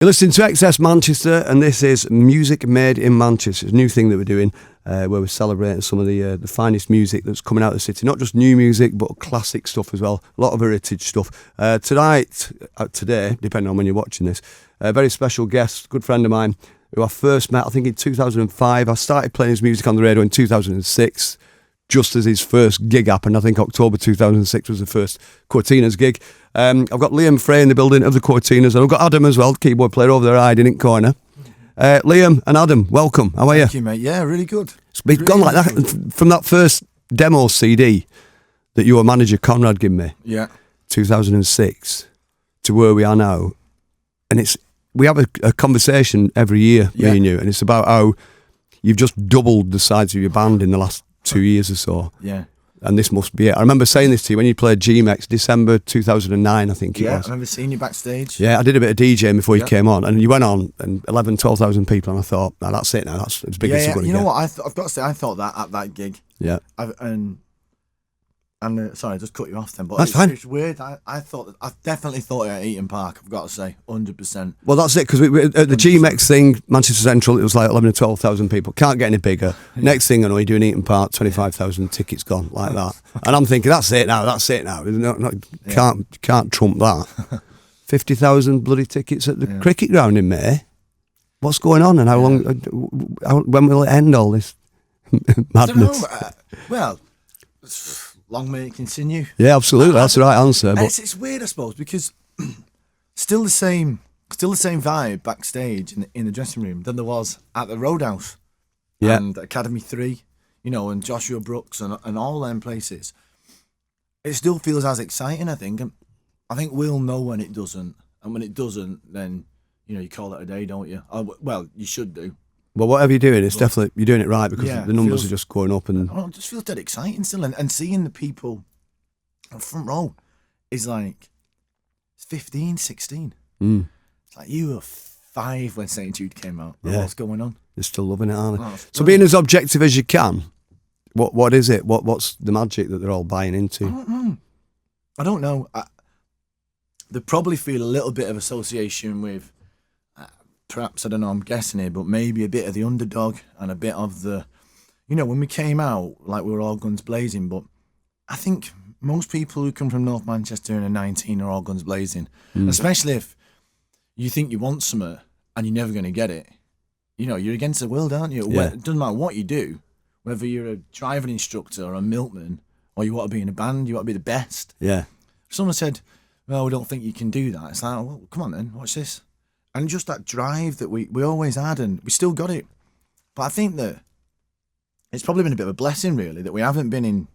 You're listening to XS Manchester, and this is Music Made in Manchester. It's a new thing that we're doing, where we're celebrating some of the finest music that's coming out of the city. Not just new music, but classic stuff as well. A lot of heritage stuff. Today, depending on when you're watching this, a very special guest, good friend of mine, who I first met, I think in 2005. I started playing his music on the radio in 2006, just as his first gig happened. I think October 2006 was the first Courteeners gig. I've got Liam Fray in the building of the Courteeners, and I've got Adam as well, keyboard player over there hiding in corner. Liam and Adam, welcome. How are you? Thank you, mate. Yeah, really good. It's been gone like that from that first demo CD that your manager Conrad gave me. Yeah. 2006 to where we are now, and we have a conversation every year, me and you, and it's about how you've just doubled the size of your band in the last 2 years or so. Yeah. And this must be it. I remember saying this to you when you played GMX, December 2009, I think it was. Yeah, I remember seeing you backstage. Yeah, I did a bit of DJing before you came on, and you went on, and 11,000, 12,000 people, and I thought, no, that's it now, that's as big as it's going to get. You know what, I've got to say, I thought that at that gig. Yeah. Sorry, I just cut you off then, but that's fine. It's weird. I definitely thought it at Eaton Park, I've got to say, 100%. Well, that's it, because at the GMX thing, Manchester Central, it was like 11,000 or 12,000 people. Can't get any bigger. Yeah. Next thing I know, you're doing Eaton Park, 25,000 tickets gone, like that. And I'm thinking, that's it now. Can't trump that. 50,000 bloody tickets at the cricket ground in May. What's going on, and how long, when will it end, all this madness? I don't know. Long may it continue. Yeah, absolutely. That's the right answer. But it's weird, I suppose, because still the same vibe backstage in the dressing room than there was at the Roadhouse and Academy 3, and Joshua Brooks and all them places. It still feels as exciting, I think. And I think we'll know when it doesn't. And when it doesn't, then, you call it a day, don't you? Well, you should do. Well, whatever you're doing, definitely, you're doing it right, because the numbers are just going up. And it just feels dead exciting still. And seeing the people on front row is like 15, 16. It's like you were 5 when St. Jude came out. Yeah. What's going on? They're still loving it, aren't they? So being as objective as you can, what is it? What's the magic that they're all buying into? I don't know. They probably feel a little bit of association with... Perhaps, I don't know, I'm guessing here, but maybe a bit of the underdog and a bit of the, when we came out, like we were all guns blazing, but I think most people who come from North Manchester in a 19 are all guns blazing, especially if you think you want something and you're never going to get it. You're against the world, aren't you? Yeah. It doesn't matter what you do, whether you're a driving instructor or a milkman, or you want to be in a band, you want to be the best. Yeah. Someone said, well, we don't think you can do that. It's like, well, come on then, watch this. And just that drive that we always had, and we still got it. But I think that it's probably been a bit of a blessing, really, that we haven't been in,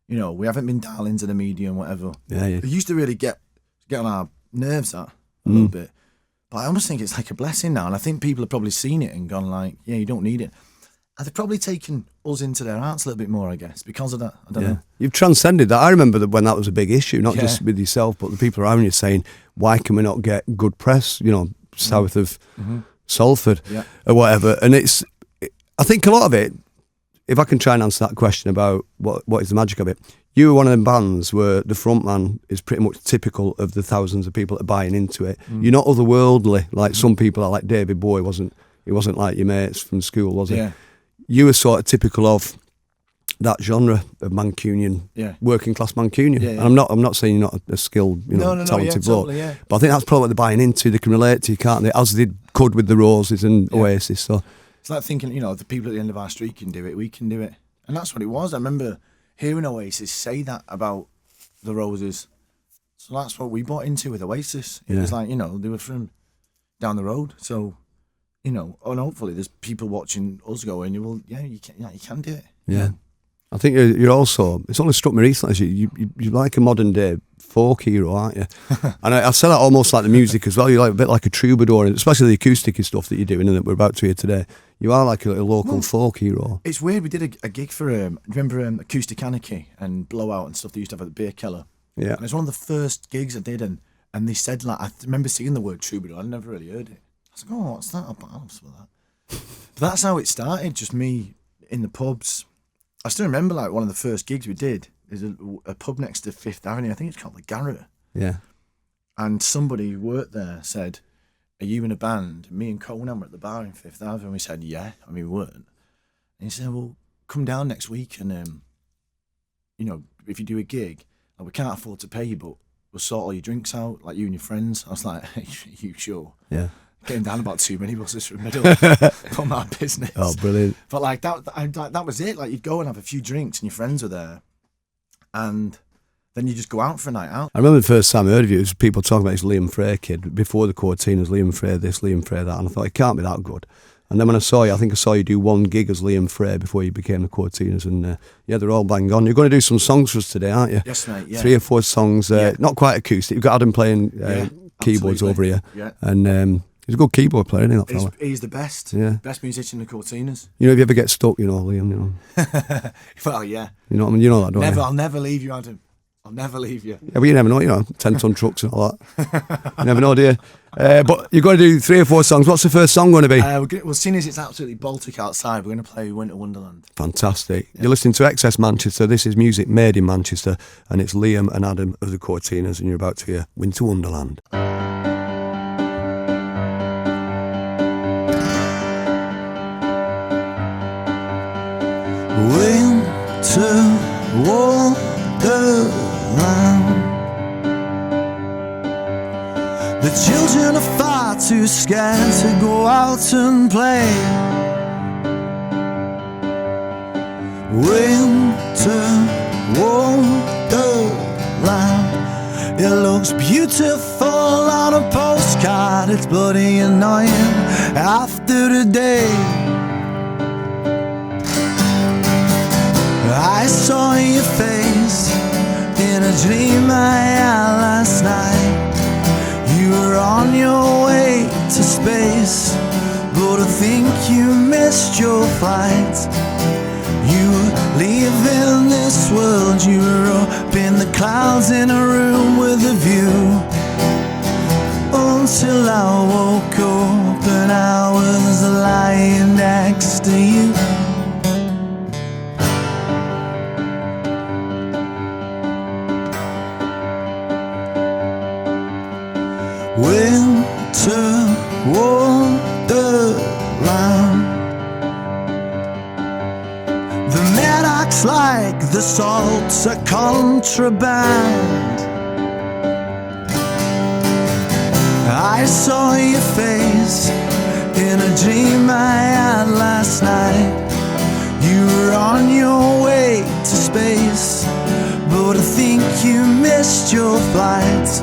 we haven't been darlings of the media and whatever. Yeah. It used to really get on our nerves a little bit. But I almost think it's like a blessing now. And I think people have probably seen it and gone like, yeah, you don't need it. And they've probably taken us into their hearts a little bit more, I guess, because of that. I don't know. You've transcended that. I remember that when that was a big issue, not just with yourself, but the people around you saying, why can we not get good press, south of Salford or whatever? And I think a lot of it, if I can try and answer that question about what is the magic of it, you were one of them bands where the front man is pretty much typical of the thousands of people that are buying into it. You're not otherworldly, like some people are, like David Bowie he wasn't like your mates from school, was he? Yeah. You were sort of typical of that genre of Mancunian, working class Mancunian. Yeah. And I'm not saying you're not a skilled, talented bloke. Totally, but I think that's probably what they're buying into. They can relate to you, can't they? As they could with the Roses and Oasis. So it's like thinking, the people at the end of our street can do it, we can do it. And that's what it was. I remember hearing Oasis say that about the Roses. So that's what we bought into with Oasis. It was like, they were from down the road. So, and hopefully there's people watching us going, you can do it. Yeah. I think you're also, it's only struck me recently, you're like a modern day folk hero, aren't you? And I say that almost like the music as well. You're like a bit like a troubadour, especially the acoustic stuff that you're doing and that we're about to hear today. You are like a local folk hero. It's weird. We did a gig for, remember Acoustic Anarchy and Blowout and stuff they used to have at the Beer Keller? Yeah. And it's one of the first gigs I did, and they said, like, I remember seeing the word troubadour. I'd never really heard it. I was like, oh, what's that about? What's that? But that's how it started, just me in the pubs. I still remember, like, one of the first gigs we did. There's a pub next to Fifth Avenue. I think it's called the Garret. Yeah. And somebody who worked there said, are you in a band? Me and Conan were at the bar in Fifth Ave, and we said, yeah. I mean, we weren't. And he said, well, come down next week and, you know, if you do a gig, like, we can't afford to pay you, but we'll sort all your drinks out, like you and your friends. I was like, are you sure? Yeah. Came down about 2 minibusses from Middle for my business. Oh, brilliant. But like that was it. Like, you'd go and have a few drinks and your friends were there, and then you just go out for a night out. I remember the first time I heard of you, it was people talking about this Liam Fray kid. Before the Courteeners, Liam Fray this, Liam Fray that. And I thought, it can't be that good. And then when I saw you, I think I saw you do one gig as Liam Fray before you became the Courteeners. And yeah, they're all bang on. You're going to do some songs for us today, aren't you? Yes, mate, yeah. 3 or 4 songs, not quite acoustic. You've got Adam playing keyboards over here. Yeah. And he's a good keyboard player, isn't he, that fella? He's the best. Yeah. Best musician in the Courteeners. You know, if you ever get stuck, you know, Liam, you know. Well, yeah. You know what I mean? You know that, don't you? I'll never leave you, Adam. I'll never leave you. Yeah, but you never know, you know, 10-ton trucks and all that. You never know, do you? But you've got to do 3 or 4 songs. What's the first song going to be? Well, seeing as it's absolutely Baltic outside, we're going to play Winter Wonderland. Fantastic. Yeah. You're listening to XS Manchester. This is music made in Manchester, and it's Liam and Adam of the Courteeners, and you're about to hear Winter Wonderland. Winter Wonderland. The children are far too scared to go out and play. Winter Wonderland. It looks beautiful on a postcard. It's bloody annoying after the day. I saw your face in a dream I had last night. You were on your way to space, but I think you missed your flight. You were leaving this world, you were up in the clouds in a room with a view. Until I woke up and I was lying next to you. Winter Wonderland. The man acts like the salt's a contraband. I saw your face in a dream I had last night. You were on your way to space, but I think you missed your flight.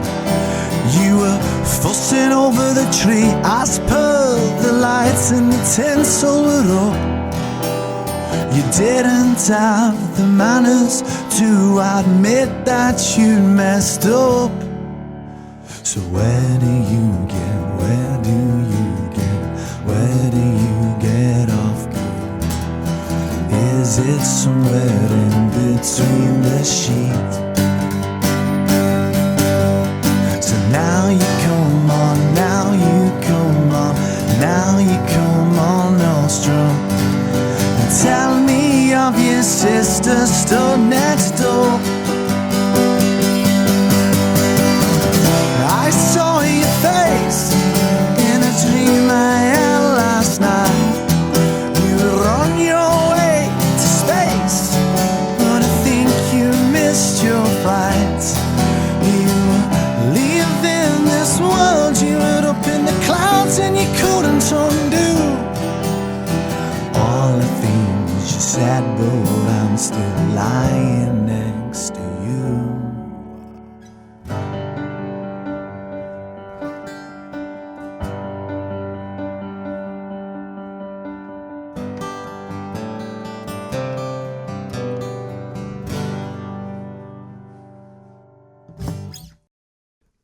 You were fussing over the tree as per the lights and the tinsel were up. You didn't have the manners to admit that you messed up. So where do you get off good? Is it somewhere in between the sheets? Now you come on, now you come on, now you come on all strong. And tell me of your sister stood next door. I saw your face in a dream I had last night. You were on your way to space, but I think you missed your flight. Leaving this world, you were up in the clouds and you couldn't undo all the things you said, but I'm still lying next to you.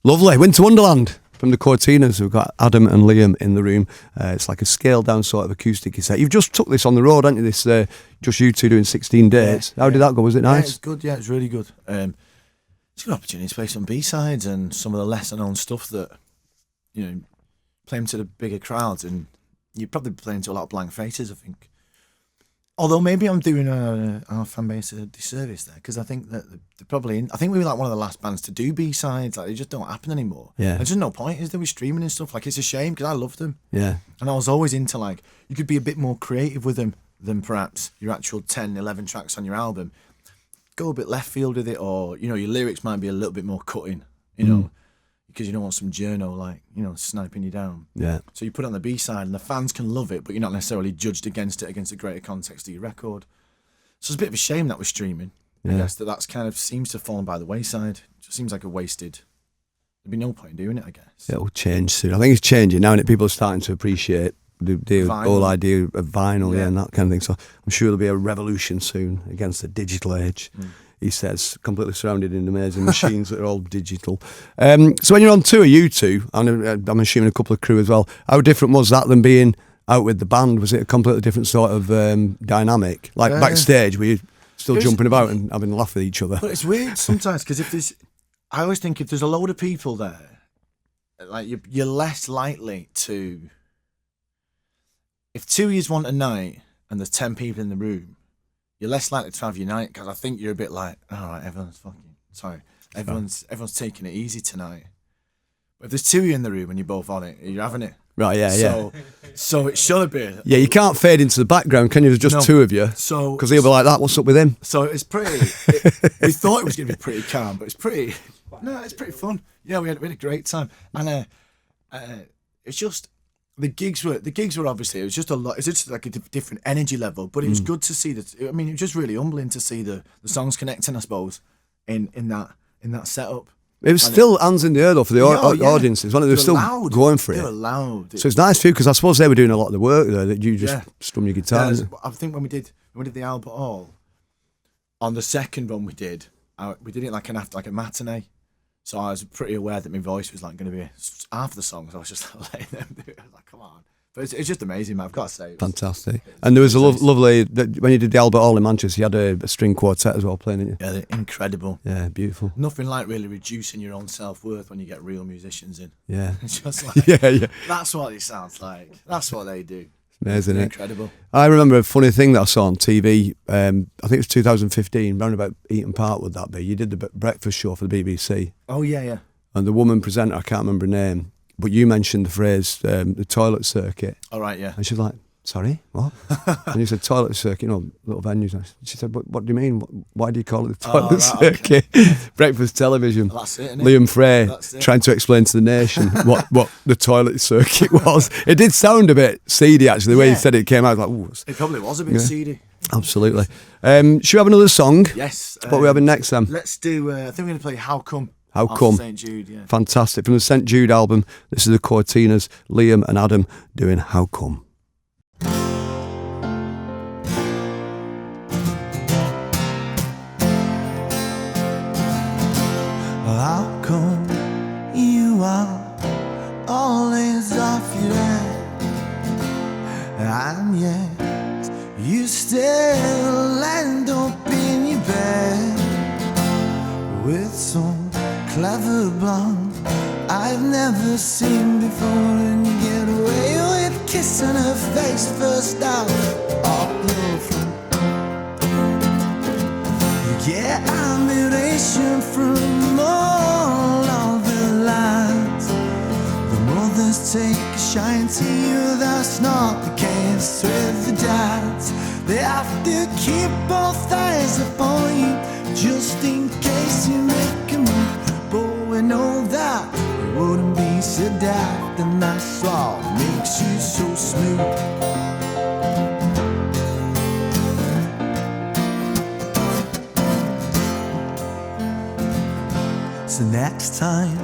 Lovely. Winter Wonderland from the Courteeners. We've got Adam and Liam in the room. It's like a scaled down sort of acoustic set. You've just took this on the road, haven't you? This just you two doing 16 dates. How did that go? Was it nice? Yeah, it's good. Yeah, it's really good. It's a good opportunity to play some B-sides and some of the lesser known stuff that, you know, play them to the bigger crowds, and you're probably playing to a lot of blank faces, I think. Although maybe I'm doing our fan base a disservice there, because I think that they're probably. I think we were like one of the last bands to do B-sides. Like, they just don't happen anymore. Yeah. There's just no point, is there, with streaming and stuff? Like, it's a shame, because I loved them. Yeah. And I was always into, like, you could be a bit more creative with them than perhaps your actual 10, 11 tracks on your album. Go a bit left field with it, or, you know, your lyrics might be a little bit more cutting, you know, because you don't want some journo, like, you know, sniping you down. Yeah. So you put it on the B-side, and the fans can love it, but you're not necessarily judged against it, against the greater context of your record. So it's a bit of a shame that we're streaming. I guess that's kind of seems to have fallen by the wayside. It just seems like a wasted. There'd be no point in doing it, I guess. It'll change soon. I think it's changing now, and people are starting to appreciate the whole idea of vinyl, and that kind of thing. So I'm sure there'll be a revolution soon against the digital age. He says, completely surrounded in amazing machines that are all digital. So when you're on tour, you two, and I'm assuming a couple of crew as well, how different was that than being out with the band? Was it a completely different sort of dynamic? Like backstage, were you still jumping about and having a laugh with each other? But it's weird sometimes, because I always think if there's a load of people there, like you're less likely to. If 2 years want a night and there's 10 people in the room, you're less likely to have your night, because I think you're a bit like, all right, everyone's taking it easy tonight. But if there's 2 of you in the room and you're both on it, you're having it. Right, yeah. So it should be. Yeah, you can't fade into the background, can you? There's just two of you. So because he'll be like that. What's up with him? So it's pretty. We thought it was going to be pretty calm, but it's pretty. No, it's pretty fun. Yeah, we had a great time, and it's just the gigs were obviously, it was just a lot. It's just like a different energy level, but it was good to see that. I mean, it was just really humbling to see the songs connecting, I suppose, in that setup. It was still hands in the air though for the audiences. They were still loud. going for it. They were loud. So it's nice for you, because I suppose they were doing a lot of the work there, that you just strum your guitar. Yeah, I think when we did the Albert Hall, on the second run we did it like a matinee. So I was pretty aware that my voice was like going to be half the songs. I was just letting them do it. I was like, come on. But it's just amazing, man. I've got to say. Fantastic. And there was a lovely, when you did the Albert Hall in Manchester, you had a string quartet as well playing, didn't you? Yeah, they're incredible. Yeah, beautiful. Nothing like really reducing your own self-worth when you get real musicians in. Yeah. It's just like, that's what it sounds like. That's what they do. Amazing, incredible. I remember a funny thing that I saw on TV. I think it was 2015, round about Eaton Park would that be? You did the breakfast show for the BBC. Oh, yeah. And the woman presenter, I can't remember her name, but you mentioned the phrase, the toilet circuit. All right, yeah. And she was like, sorry, what? And you said toilet circuit, you know, little venues. She said, what do you mean? Why do you call it the toilet circuit? Okay. Breakfast television. Well, that's it, isn't it? Liam Fray trying to explain to the nation what the toilet circuit was. It did sound a bit seedy, actually, the way he said it came out. Like, ooh. It probably was a bit seedy. Absolutely. Should we have another song? Yes. What are we having next, Sam? Let's do, I think we're going to play How Come. How Come? St. Jude, yeah. Fantastic. From the St. Jude album, this is the Courteeners, Liam and Adam doing How Come. How come you are always off your head, and yet you still end up in your bed with some clever blonde I've never seen before, and you get away with kissing her face first out off the front. You get admiration from all of the lads. The mothers take a shine to you, that's not the case with the dads. They have to keep both eyes upon you, just in case you make a move. But we know that you wouldn't be so daft, and that's what makes you so smooth. So next time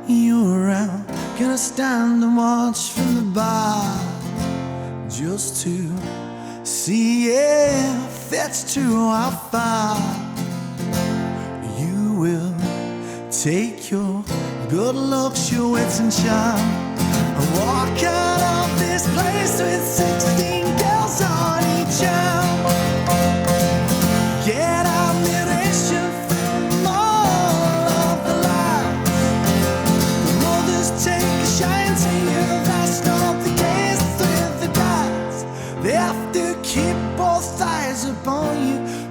you're around, gonna stand and watch from the bar, just to see if it's true how far you will take your good looks, your wits and charm, and walk out of this place with 16 girls on each arm. Get admiration from all of the lights. The mothers take a shine to you, that's not the case with the dads. They have to keep both sides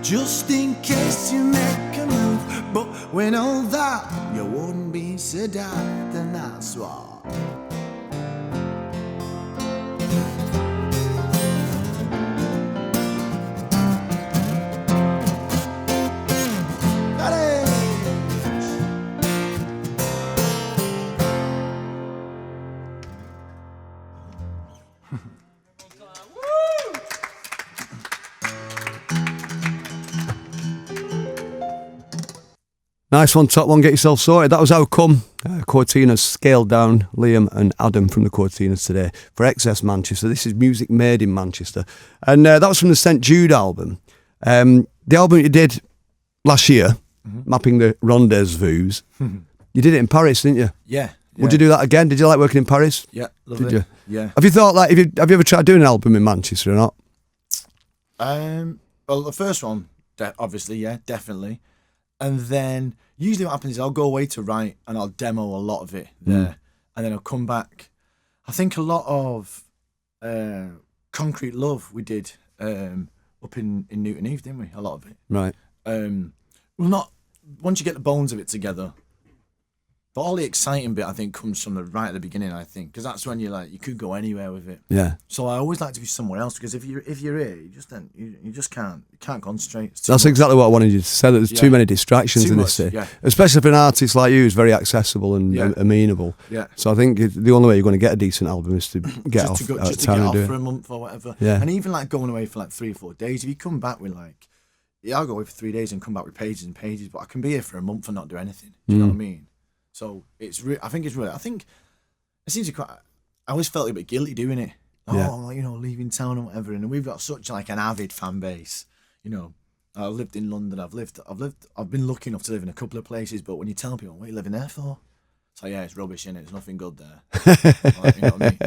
just in case you make a move. But we know that you wouldn't be so daft, and that's why. Nice one, top one, get yourself sorted. That was How Come. Courteeners scaled down Liam and Adam from the Courteeners today for XS Manchester. This is music made in Manchester. And that was from the St Jude album. The album you did last year, mapping the rendezvous. You did it in Paris, didn't you? Yeah. Would you do that again? Did you like working in Paris? Yeah, love Did it. you? Yeah. Have you thought, like, have you ever tried doing an album in Manchester or not? Well, the first one, obviously, yeah, definitely. And then usually what happens is I'll go away to write and I'll demo a lot of it there. And then I'll come back. I think a lot of Concrete Love we did up in Newton Heath, didn't we? A lot of it. Right. Well, not once you get the bones of it together. But all the exciting bit, I think, comes from right at the beginning, I think. Because that's when you're like, you could go anywhere with it. Yeah. So I always like to be somewhere else, because if you're here, you just can't concentrate. That's exactly what I wanted you to say, that there's too many distractions Too in much, this city. yeah. Especially for an artist like you who's very accessible and amenable. Yeah. So I think the only way you're going to get a decent album is to get just off to go, out just of to town get and off do for it. a month or whatever. Yeah. And even like going away for like 3 or 4 days, if you come back with like, I'll go away for 3 days and come back with pages and pages, but I can be here for a month and not do anything. Do you know what I mean? So it's I think it seems to quite. I always felt a bit guilty doing it. Leaving town and whatever. And we've got such like an avid fan base. You know, I've lived in London. I've been lucky enough to live in a couple of places. But when you tell people, what are you living there for? It's like, yeah, it's rubbish, innit? There's nothing good there. Like, you know what I mean?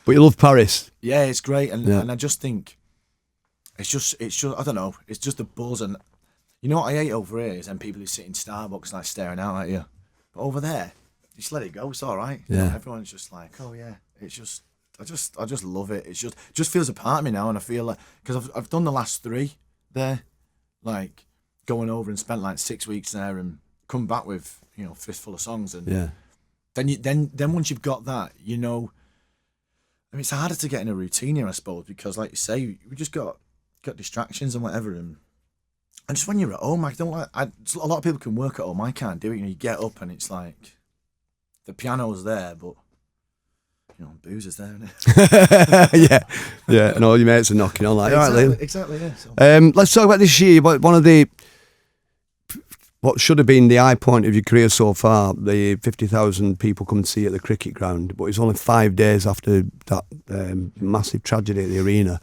But you love Paris. Yeah, it's great, and I just think it's just I don't know. It's just the buzz, and you know what I hate over here is them people who sit in Starbucks like staring out at you. But over there, just let it go. It's all right. Yeah. You know, everyone's just like, oh yeah. It's just I just love it. It's just feels a part of me now, and I feel like, because I've done the last 3 there, like going over and spent like 6 weeks there and come back with fistful of songs, and then once you've got that, I mean, it's harder to get in a routine here, I suppose, because like you say, we just got distractions and whatever, and just when you're at home, a lot of people can work at home. I can't do it. You get up and it's like the piano's there, but booze is there, isn't yeah, it? and all your mates are knocking on like, exactly, all right, Liam. Exactly, yeah. So. Let's talk about this year. One of what should have been the high point of your career so far, the 50,000 people come to see you at the cricket ground, but it's only 5 days after that massive tragedy at the arena.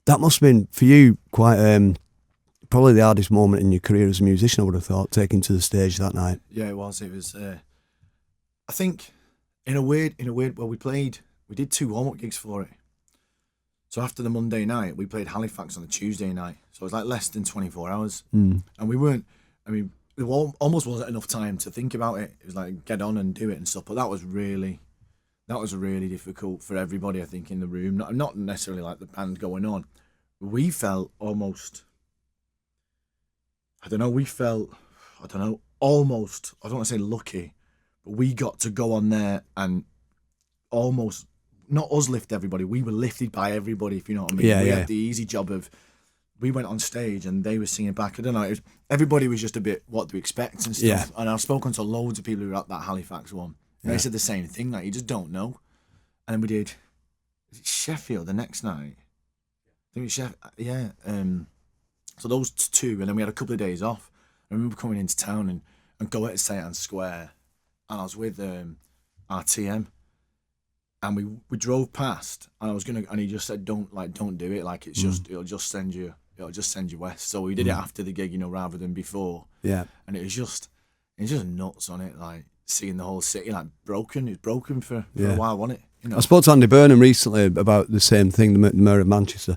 That must have been, for you, quite probably the hardest moment in your career as a musician, I would have thought, taking to the stage that night. Yeah, it was. It was, I think, in a weird, well, we did 2 warm-up gigs for it. So after the Monday night, we played Halifax on the Tuesday night. So it was like less than 24 hours. And we weren't, there almost wasn't enough time to think about it. It was like, get on and do it and stuff. But that was really difficult for everybody, I think, in the room. Not necessarily like the band going on. We felt almost, almost, I don't want to say lucky, but we got to go on there and almost, not us lift everybody, we were lifted by everybody, if you know what I mean. We had the easy job of, we went on stage and they were singing back. I don't know, everybody was just a bit, what do we expect and stuff. Yeah. And I've spoken to loads of people who were at that Halifax one. And they said the same thing, like, you just don't know. And then we did, was it Sheffield the next night? I think it was Sheffield, yeah. So those 2, and then we had a couple of days off. I remember coming into town and go to St Anne's Square, and I was with our TM, and we drove past, and he just said, don't do it, like it's just it'll just send you west. So we did it after the gig, rather than before. Yeah. And it was just nuts on it, like seeing the whole city like broken. It was broken for a while, wasn't it? I spoke to Andy Burnham recently about the same thing, the Mayor of Manchester.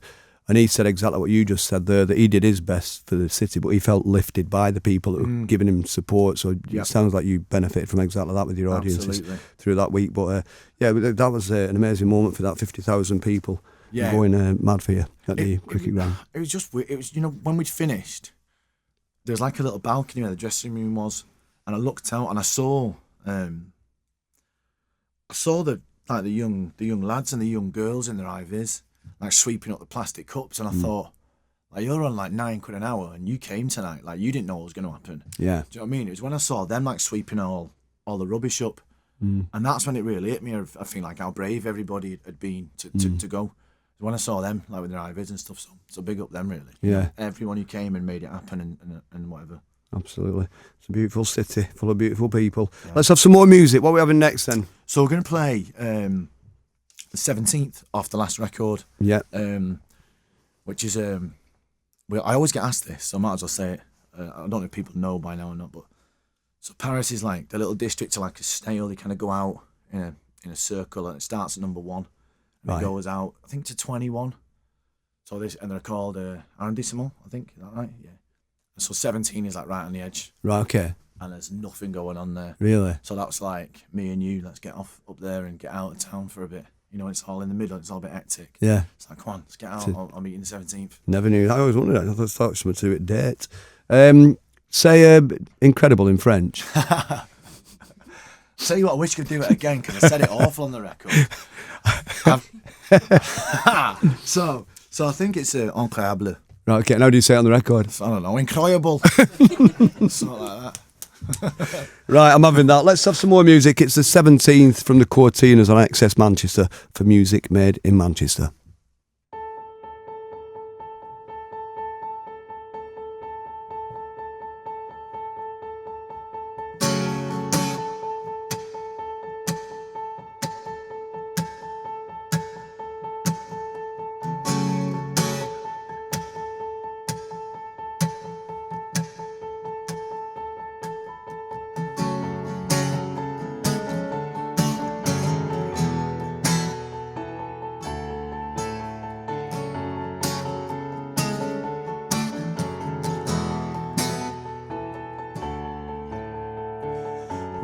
And he said exactly what you just said there, that he did his best for the city, but he felt lifted by the people that were giving him support. So it sounds like you benefited from exactly that with your audiences through that week. But that was an amazing moment for that 50,000 people going mad for you at the cricket ground. It was just weird. It was, when we'd finished, there was like a little balcony where the dressing room was, and I looked out and I saw the young lads and the young girls in their IVs, like sweeping up the plastic cups, and I thought, like, you're on like £9 an hour, and you came tonight, like, you didn't know what was going to happen. Yeah. Do you know what I mean? It was when I saw them like sweeping all the rubbish up, and that's when it really hit me. I feel like how brave everybody had been to go. When I saw them like with their IVs and stuff, so big up them really. Yeah. Everyone who came and made it happen and whatever. Absolutely. It's a beautiful city full of beautiful people. Yeah. Let's have some more music. What are we having next then? So we're going to play the 17th off the last record. Yeah. Which is, I always get asked this, so I might as well say it. I don't know if people know by now or not, but so Paris is like the little district of like a snail. They kind of go out in a circle, and it starts at number 1. And it goes out, I think, to 21. So and they're called arrondissement, I think. Is that right? Yeah. And so 17 is like right on the edge. Right, okay. And there's nothing going on there. Really? So that's like me and you, let's get off up there and get out of town for a bit. It's all in the middle, it's all a bit hectic. Yeah. It's like, come on, let's get out. I'll meet you on the 17th. Never knew. I always wondered that. I thought it was something to do with date. Say incredible in French. Tell you what, I wish I could do it again because I said it awful on the record. So I think it's incroyable. Right, okay. Now do you say it on the record? I don't know, incroyable. Something like that. Right, I'm having that. Let's have some more music. It's the 17th from the Courteeners on Access Manchester for music made in Manchester.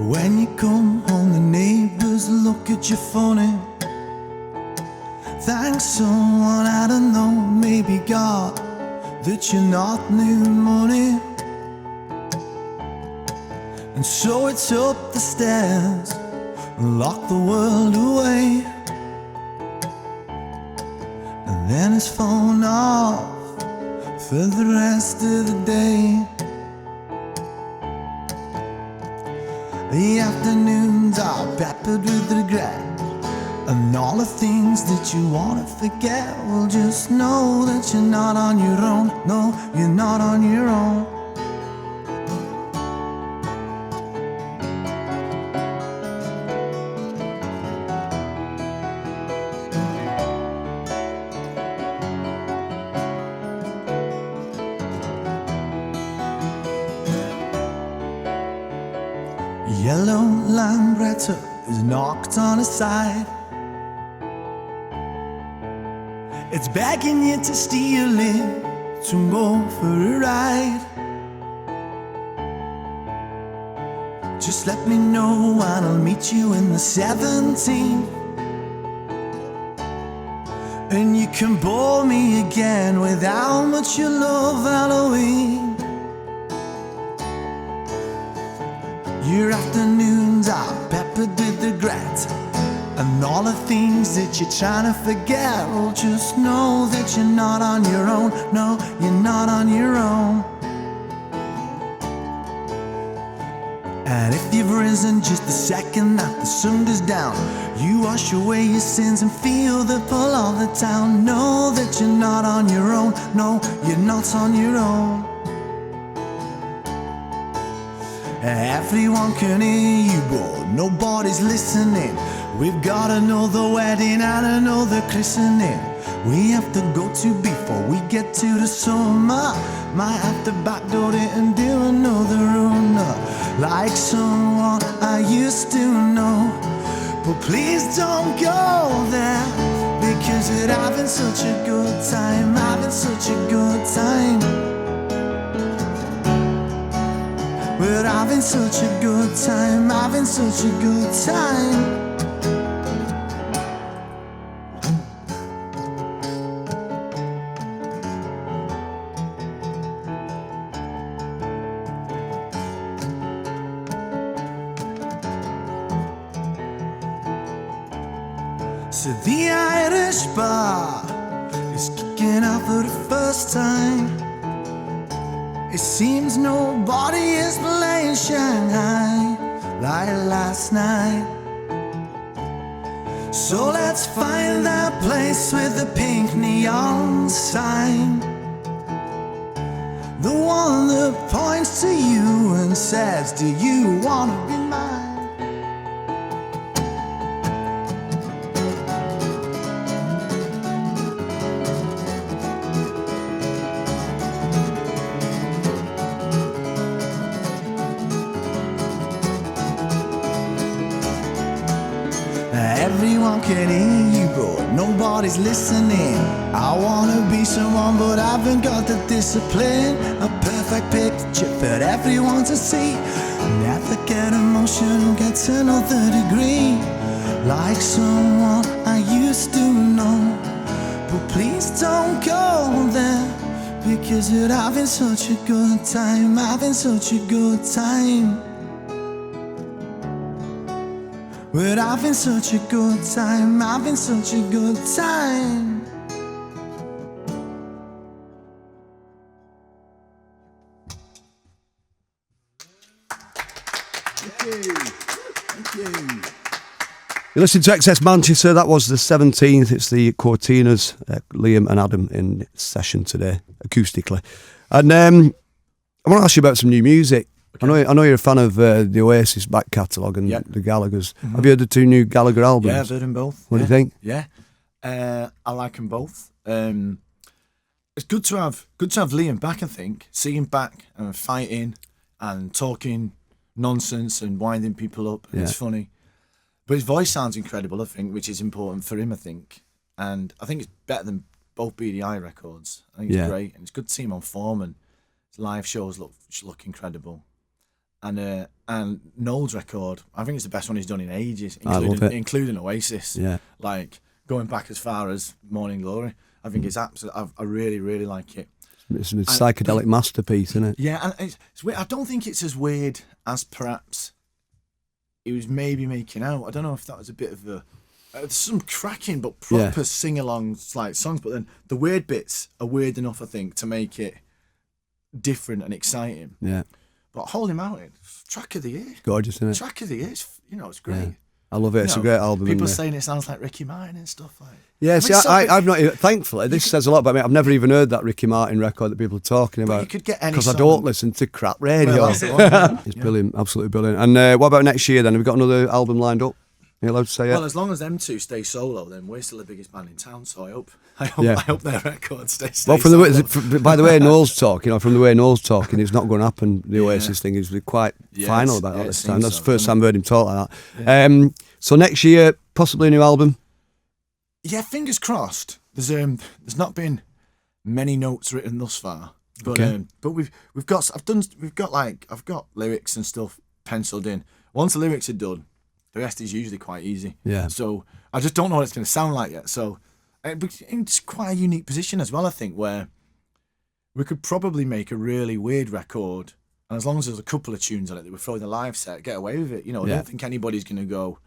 When you come home, the neighbors look at you funny. Thank someone, I don't know, maybe God, that you're not new money. And so it's up the stairs and lock the world away. And then it's phone off for the rest of the day. The afternoons are peppered with regret, and all the things that you wanna forget. Well, just know that you're not on your own. No, you're not on your own. Yellow Lambretta is knocked on his side. It's begging you to steal it, to go for a ride. Just let me know and I'll meet you in the 17th. And you can bore me again with how much you love Halloween. Your afternoons are peppered with regret, and all the things that you're trying to forget. Well, just know that you're not on your own. No, you're not on your own. And if you've risen just the second that the sun goes down, you wash away your sins and feel the pull of the town. Know that you're not on your own. No, you're not on your own. Everyone can hear you, but nobody's listening. We've got another wedding and another christening we have to go to before we get to the summer. Might have to backdoor it and do another run, like someone I used to know. But please don't go there, because we're having such a good time, having such a good time. We're having such a good time, having such a good time. So the Irish bar is kicking out for the first time. It seems nobody is playing Shanghai like last night. So let's find that place with the pink neon sign, the one that points to you and says, do you wanna be mine? Everyone can hear you, but nobody's listening. I wanna be someone, but I haven't got the discipline. A perfect picture for everyone to see. Never get emotional, get another degree. Like someone I used to know. But please don't go there, because you're having such a good time, having such a good time. We're having such a good time, having such a good time. Thank you. Thank you. You listen to XS Manchester. That was the 17th. It's the Courteeners, Liam and Adam in session today, acoustically. And I want to ask you about some new music. Okay. I know you're a fan of the Oasis back catalogue and the Gallaghers. Mm-hmm. Have you heard the 2 new Gallagher albums? Yeah, I've heard them both. What do you think? Yeah, I like them both. It's good to have Liam back. I think seeing him back and fighting and talking nonsense and winding people up. Yeah. It's funny, but his voice sounds incredible. I think, which is important for him. I think, and I think it's better than both BDI records. I think it's great, and it's good to see him on form, and his live shows look incredible. And Noel's record, I think it's the best one he's done in ages, including Oasis. Yeah, like going back as far as Morning Glory. I think it's absolutely. I really, really like it. It's a psychedelic masterpiece, isn't it? Yeah, and it's weird. I don't think it's as weird as perhaps he was maybe making out. I don't know if that was a bit of a some cracking but proper sing-alongs like songs, but then the weird bits are weird enough, I think, to make it different and exciting. Yeah. But Hold Him Out, track of the year. Gorgeous, isn't it? Track of the year, it's great. Yeah. I love it. It's a great album. People are saying it sounds like Ricky Martin and stuff like. Yeah, see, I've not. Thankfully, this says a lot about me. I've never even heard that Ricky Martin record that people are talking about. But you could get any because I don't listen to crap radio. Well, it's brilliant, absolutely brilliant. And what about next year then? Have we got another album lined up? Are you allowed to say it? Well, as long as them 2 stay solo, then we're still the biggest band in town. So I hope their record stays. Well, by the way Noel's talking, from the way Noel's talking, it's not going to happen. The Oasis thing is quite final about that this time. That's the first time I've heard him talk like that. Yeah. So next year, possibly a new album. Yeah, fingers crossed. There's not been many notes written thus far, but I've got lyrics and stuff penciled in. Once the lyrics are done, the rest is usually quite easy. Yeah. So I just don't know what it's going to sound like yet. So it's quite a unique position as well, I think, where we could probably make a really weird record, and as long as there's a couple of tunes on it that we throw in the live set, get away with it. I don't think anybody's going to go,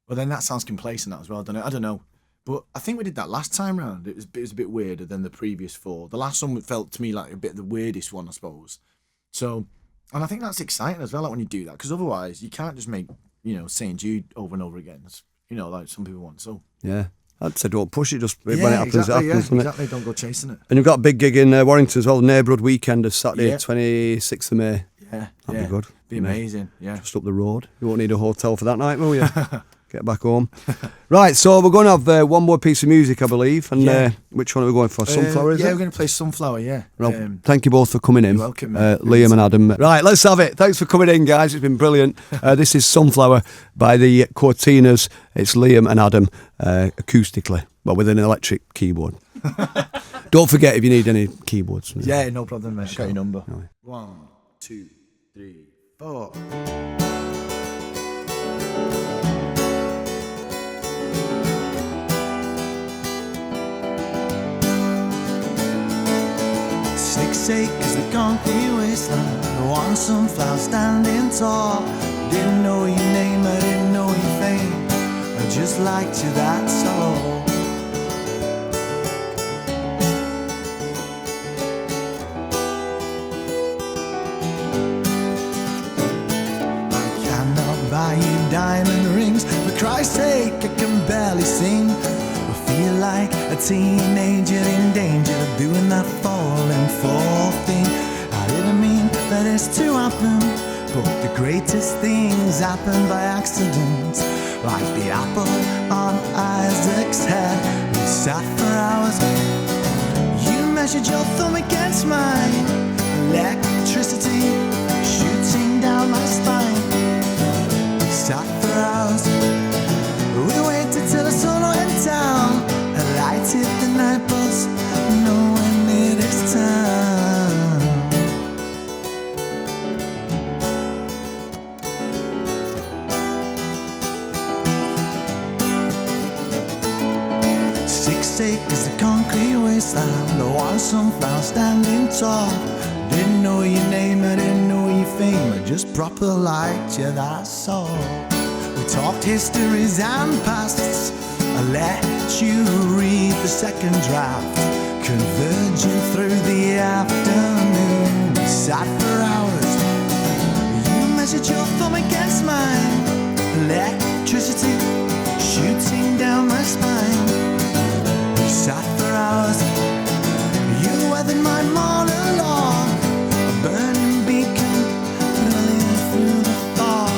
well, then that sounds complacent as well, doesn't it? I don't know. But I think we did that last time round. It was a bit weirder than the previous 4. The last one felt to me like a bit the weirdest one, I suppose. So, and I think that's exciting as well, like when you do that, because otherwise you can't just make, St. Jude over and over again, like some people want. So yeah, I'd say don't push it, just when it happens, it happens. Exactly, don't go chasing it. And you've got a big gig in Warrington as well, Neighbourhood Weekend, is Saturday, 26th of May. Yeah, that'd be good. Be amazing. Yeah, just up the road. You won't need a hotel for that night, will you? Get back home. Right, so we're going to have one more piece of music, I believe. And which one are we going for? Sunflower, is it? Yeah, we're going to play Sunflower, yeah. Well, thank you both for coming in. You're welcome, Liam and Adam. Right, let's have it. Thanks for coming in, guys. It's been brilliant. This is Sunflower by the Courteeners. It's Liam and Adam acoustically, but with an electric keyboard. Don't forget if you need any keyboards. Yeah, no problem, mate. Got your number. No. 1, 2, 3, 4. Six acres of concrete wasteland, one sunflower standing tall. Didn't know your name, I didn't know your fame. just liked you, that's all. I cannot buy you diamond rings, for Christ's sake I can barely sing. I feel like a teenager in danger of doing that falling for thing. I didn't mean for this to happen, but the greatest things happen by accident. Like the apple on Isaac's head. We sat for hours. You measured your thumb against mine. Electricity shooting down my spine. We sat for hours. We waited till the sun went down. A light hit the night bus, knowing it is time. Acres of concrete wasteland, the one sunflower standing tall. Didn't know your name, I didn't know your fame, I just proper liked you, that's all. We talked histories and pasts, I let you read the second draft, converging through the afternoon. We sat for hours. You measured your thumb against mine. Electricity shooting down my spine. We sat for hours. You weathered my monologue, a burning beacon burning through the fog.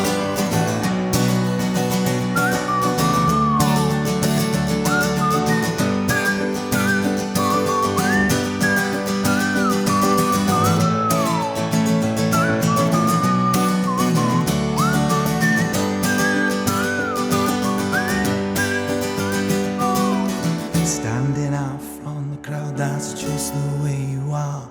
Standing out from the crowd, that's just the way you are.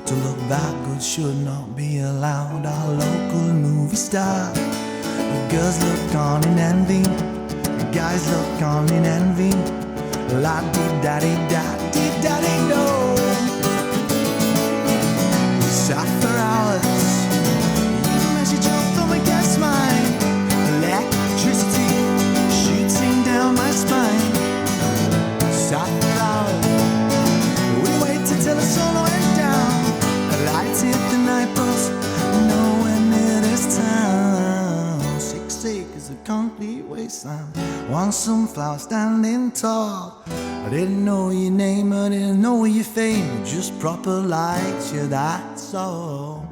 To look that good should not be allowed. Our local movie star. The girls look on in envy, the guys look on in envy. La di da di da di da di do. We sat for hours. You measured your thumb against mine. Electricity shooting down my spine. Sat for hours. We waited till the sun went down. A light hit the night bus, knowing it is time. 6 acres of concrete wasteland, one sunflower standing tall. I didn't know your name, I didn't know your fame, just proper liked you, that's all.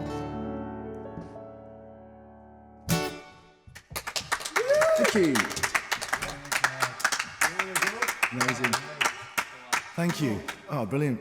Thank you. Amazing. Thank you. Oh, brilliant.